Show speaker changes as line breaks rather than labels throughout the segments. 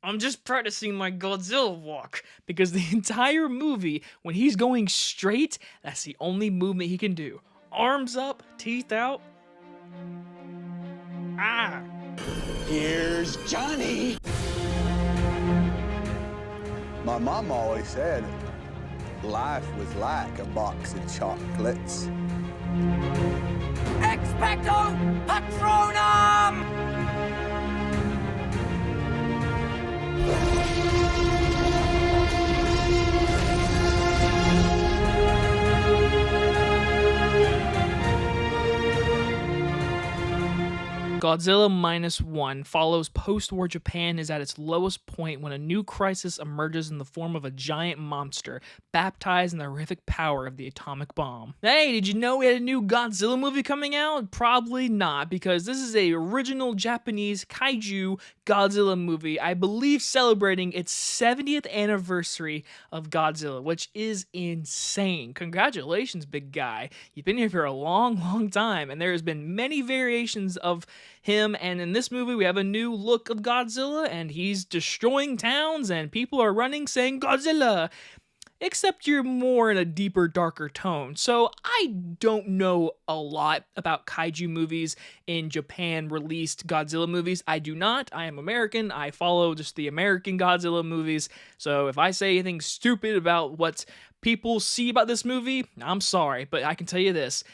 I'm just practicing my Godzilla walk because the entire movie, when he's going straight, that's the only movement he can do. Arms up, teeth out. Ah,
Here's Johnny. My mom always said life was like a box of chocolates.
Expecto Patronum!
Godzilla Minus One follows post-war Japan is at its lowest point when a new crisis emerges in the form of a giant monster, baptized in the horrific power of the atomic bomb. Hey, did you know we had a new Godzilla movie coming out? Probably not, because this is a original Japanese kaiju Godzilla movie, I believe celebrating its 70th anniversary of Godzilla, which is insane. Congratulations, big guy. You've been here for a long, long time, and there has been many variations of him, and in this movie we have a new look of Godzilla, and he's destroying towns, and people are running saying Godzilla, except you're more in a deeper, darker tone. So I don't know a lot about kaiju movies in Japan released Godzilla movies. I do not. I am American. I follow just the American Godzilla movies. So if I say anything stupid about what people see about this movie, I'm sorry, but I can tell you this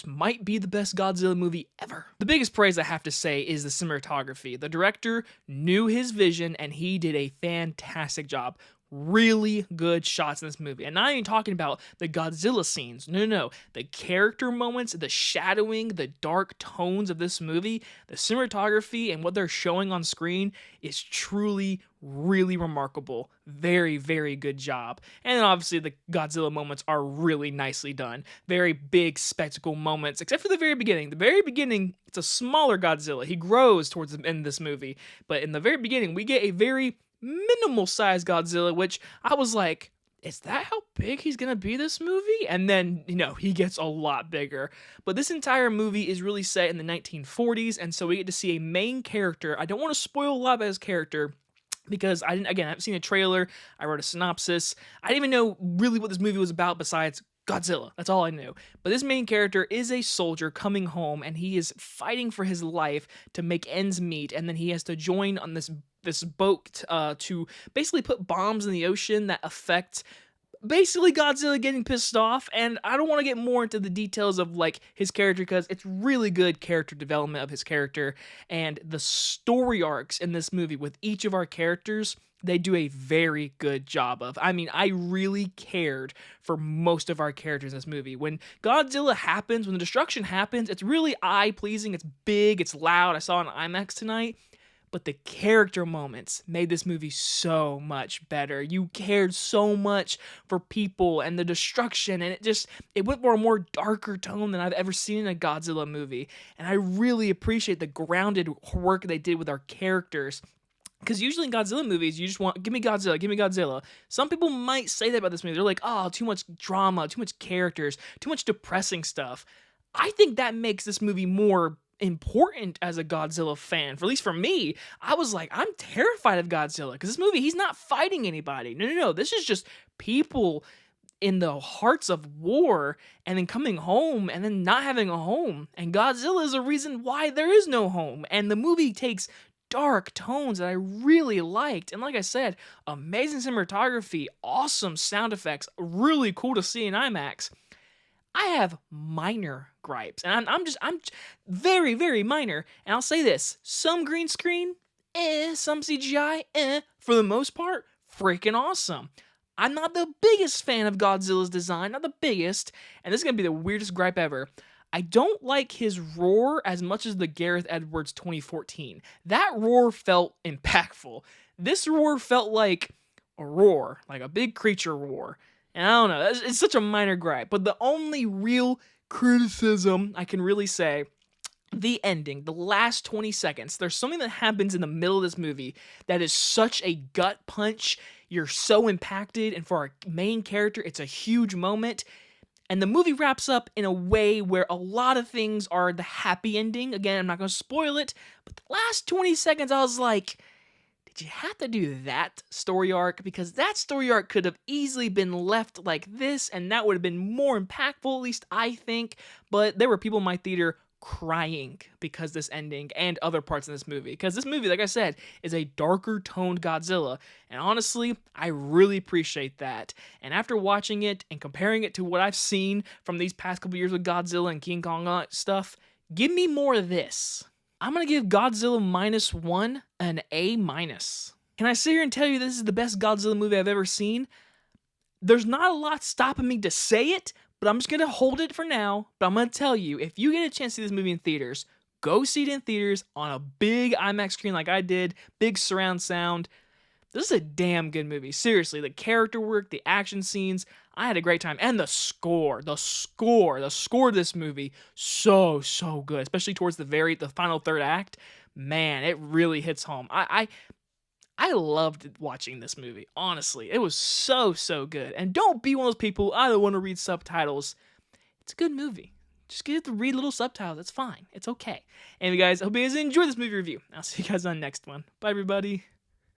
might be the best Godzilla movie ever. The biggest praise I have to say is the cinematography. The director knew his vision and he did a fantastic job. Really good shots in this movie. And not even talking about the Godzilla scenes. No. The character moments, the shadowing, the dark tones of this movie, the cinematography, and what they're showing on screen is truly, really remarkable. Very, very good job. And then obviously the Godzilla moments are really nicely done. Very big spectacle moments, except for the very beginning. The very beginning, it's a smaller Godzilla. He grows towards the end of this movie. But in the very beginning, we get a very minimal sized Godzilla, which I was like, is that how big he's gonna be this movie? And then, he gets a lot bigger. But this entire movie is really set in the 1940s, and so we get to see a main character. I don't want to spoil a lot about his character, because I haven't seen a trailer, I wrote a synopsis, I didn't even know really what this movie was about besides Godzilla. That's all I knew. But this main character is a soldier coming home, and he is fighting for his life to make ends meet, and then he has to join on this boat to basically put bombs in the ocean that affect basically Godzilla getting pissed off. And I don't want to get more into the details of like his character, because it's really good character development of his character, and the story arcs in this movie with each of our characters, they do a very good job of. I mean, I really cared for most of our characters in this movie. When Godzilla happens, when the destruction happens, it's really eye-pleasing, it's big, it's loud. I saw it on IMAX tonight. But the character moments made this movie so much better. You cared so much for people and the destruction, and it went for a more darker tone than I've ever seen in a Godzilla movie. And I really appreciate the grounded work they did with our characters. Because usually in Godzilla movies, you just want, give me Godzilla, give me Godzilla. Some people might say that about this movie. They're like, oh, too much drama, too much characters, too much depressing stuff. I think that makes this movie more important as a Godzilla fan. For at least for me, I was like, I'm terrified of Godzilla, because this movie, he's not fighting anybody. No. This is just people in the hearts of war, and then coming home, and then not having a home. And Godzilla is a reason why there is no home. And the movie takes dark tones that I really liked. And like I said, amazing cinematography, awesome sound effects, really cool to see in IMAX. I have minor gripes, and I'm very, very minor. And I'll say this: some green screen, some CGI, for the most part, freaking awesome. I'm not the biggest fan of Godzilla's design, not the biggest, and this is gonna be the weirdest gripe ever. I don't like his roar as much as the Gareth Edwards 2014. That roar felt impactful. This roar felt like a roar, like a big creature roar. And I don't know, it's such a minor gripe, but the only real criticism I can really say, the ending, the last 20 seconds, there's something that happens in the middle of this movie that is such a gut punch. You're so impacted, and for our main character, it's a huge moment. And the movie wraps up in a way where a lot of things are the happy ending. Again, I'm not going to spoil it, but the last 20 seconds, I was like, did you have to do that story arc? Because that story arc could have easily been left like this, and that would have been more impactful, at least I think. But there were people in my theater crying because this ending and other parts in this movie. Because this movie, like I said, is a darker toned Godzilla. And honestly, I really appreciate that. And after watching it and comparing it to what I've seen from these past couple years with Godzilla and King Kong stuff, give me more of this. I'm gonna give Godzilla -1 an A-. Can I sit here and tell you this is the best Godzilla movie I've ever seen? There's not a lot stopping me to say it, but I'm just gonna hold it for now. But I'm gonna tell you, if you get a chance to see this movie in theaters, go see it in theaters on a big IMAX screen like I did, big surround sound. This is a damn good movie. Seriously, the character work, the action scenes, I had a great time. And the score of this movie, so good. Especially towards the final third act. Man, it really hits home. I loved watching this movie, honestly. It was so good. And don't be one of those people, I don't want to read subtitles. It's a good movie. Just get to read little subtitles. It's fine. It's okay. Anyway, guys, I hope you guys enjoyed this movie review. I'll see you guys on the next one. Bye, everybody.